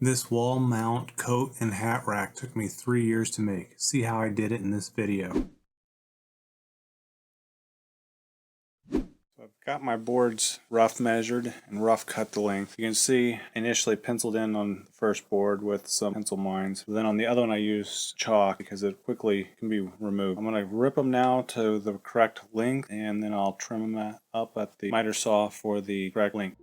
This wall mount coat and hat rack took me 3 years to make. See how I did it in this video. So I've got my boards rough measured and rough cut the length. You can see I initially penciled in on the first board with some pencil lines. Then on the other one I used chalk because it quickly can be removed. I'm going to rip them now to the correct length and then I'll trim them up at the miter saw for the correct length.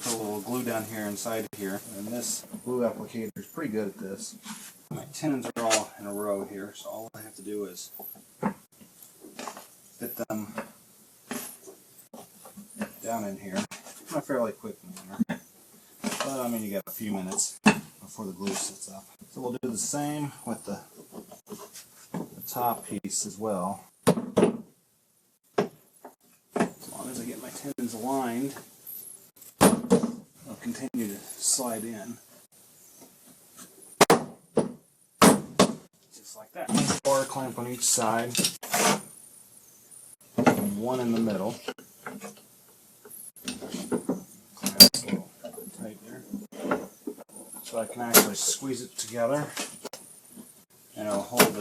Put a little glue down here inside here, and this glue applicator is pretty good at this. My tenons are all in a row here, so all I have to do is fit them down in here in a fairly quick manner. But I mean, you got a few minutes before the glue sets up. So we'll do the same with the top piece as well. long as I get my tendons aligned, they'll continue to slide in. Just like that. One bar clamp on each side, and one in the middle. Clamp a little tight there. So I can actually squeeze it together, and it'll hold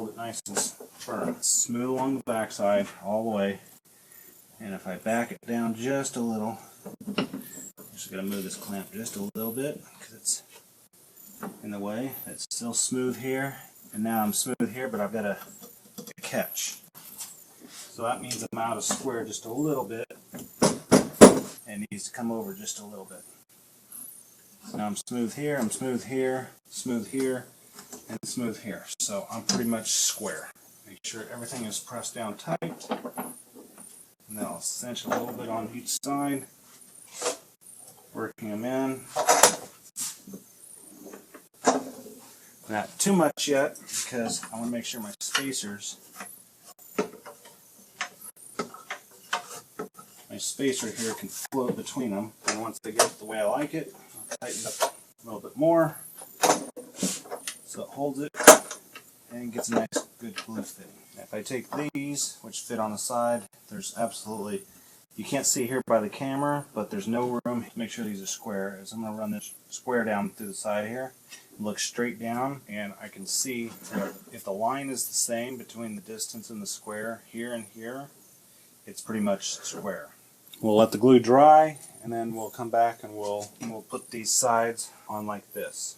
it nice and firm. Smooth along the backside all the way. And if I back it down just a little, I'm just going to move this clamp just a little bit because it's in the way. It's still smooth here, and now I'm smooth here, but I've got a catch. So that means I'm out of square just a little bit, and it needs to come over just a little bit. So now I'm smooth here, I'm smooth here, smooth here, and smooth here. So I'm pretty much square. Make sure everything is pressed down tight. And then I'll cinch a little bit on each side, working them in. Not too much yet, because I want to make sure my spacers, here can float between them. And once they get the way I like it, I'll tighten it up a little bit more so it holds it and gets a nice good glue fitting. If I take these, which fit on the side, there's absolutely, you can't see here by the camera, but there's no room to make sure these are square. As I'm going to run this square down through the side here, look straight down, and I can see that if the line is the same between the distance in the square here and here, it's pretty much square. We'll let the glue dry, and then we'll come back and we'll put these sides on like this.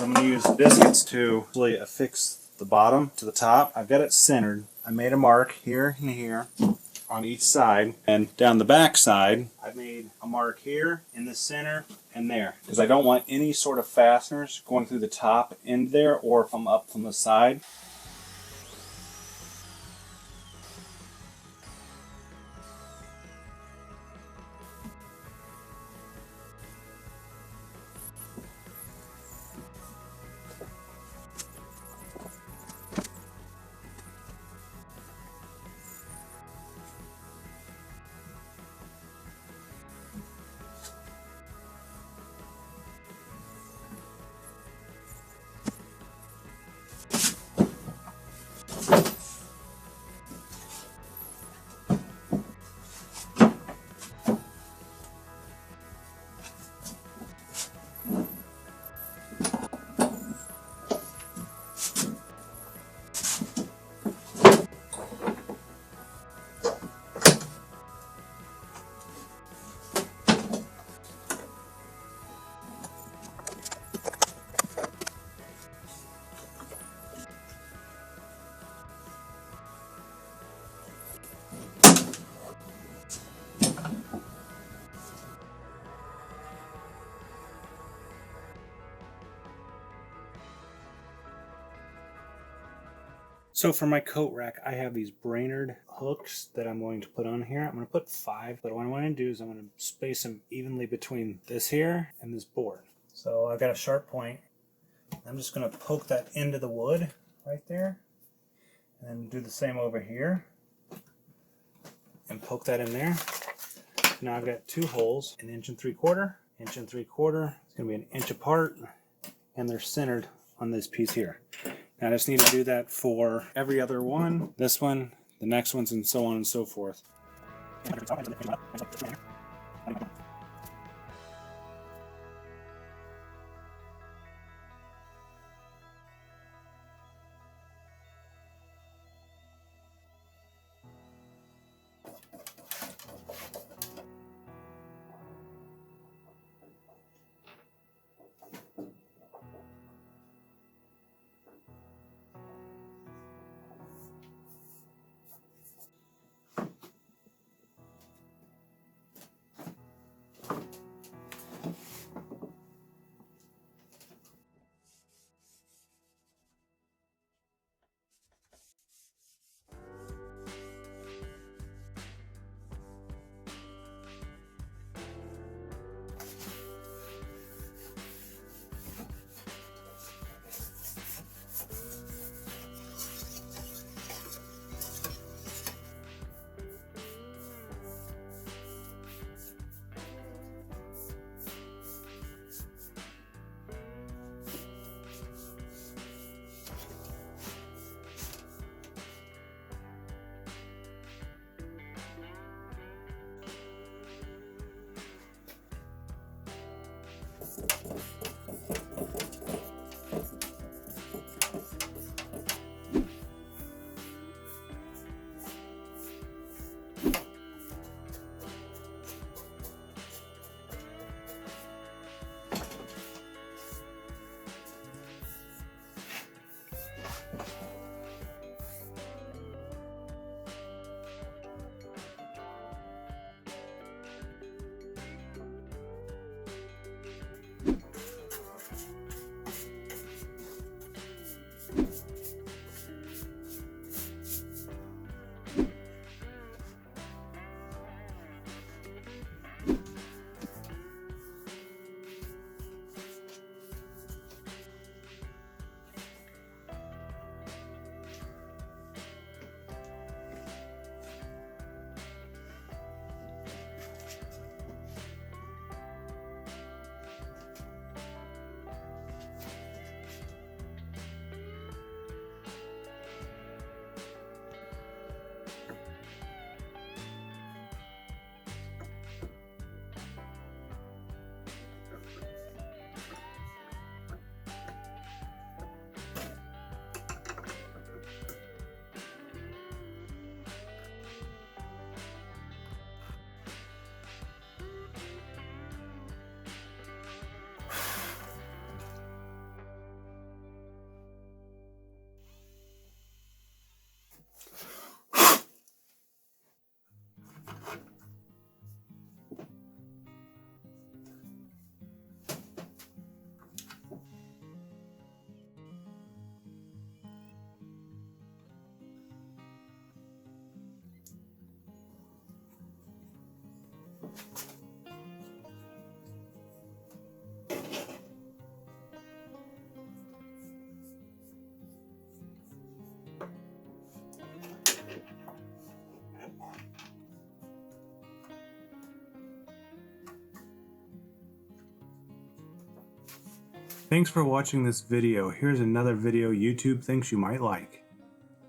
I'm going to use biscuits to really affix the bottom to the top. I've got it centered. I made a mark here and here on each side, and down the back side I made a mark here in the center and there, because I don't want any sort of fasteners going through the top end there or from up from the side. So for my coat rack, I have these Brainerd hooks that I'm going to put on here. I'm going to put 5, but what I want to do is I'm going to space them evenly between this here and this board. So I've got a sharp point. I'm just going to poke that into the wood right there, and then do the same over here, and poke that in there. Now I've got 2 holes, 1 3/4 inch, 1 3/4. It's going to be 1 inch apart, and they're centered on this piece here. Now I just need to do that for every other one, this one, the next ones, and so on and so forth. Thanks for watching this video. Here's another video YouTube thinks you might like.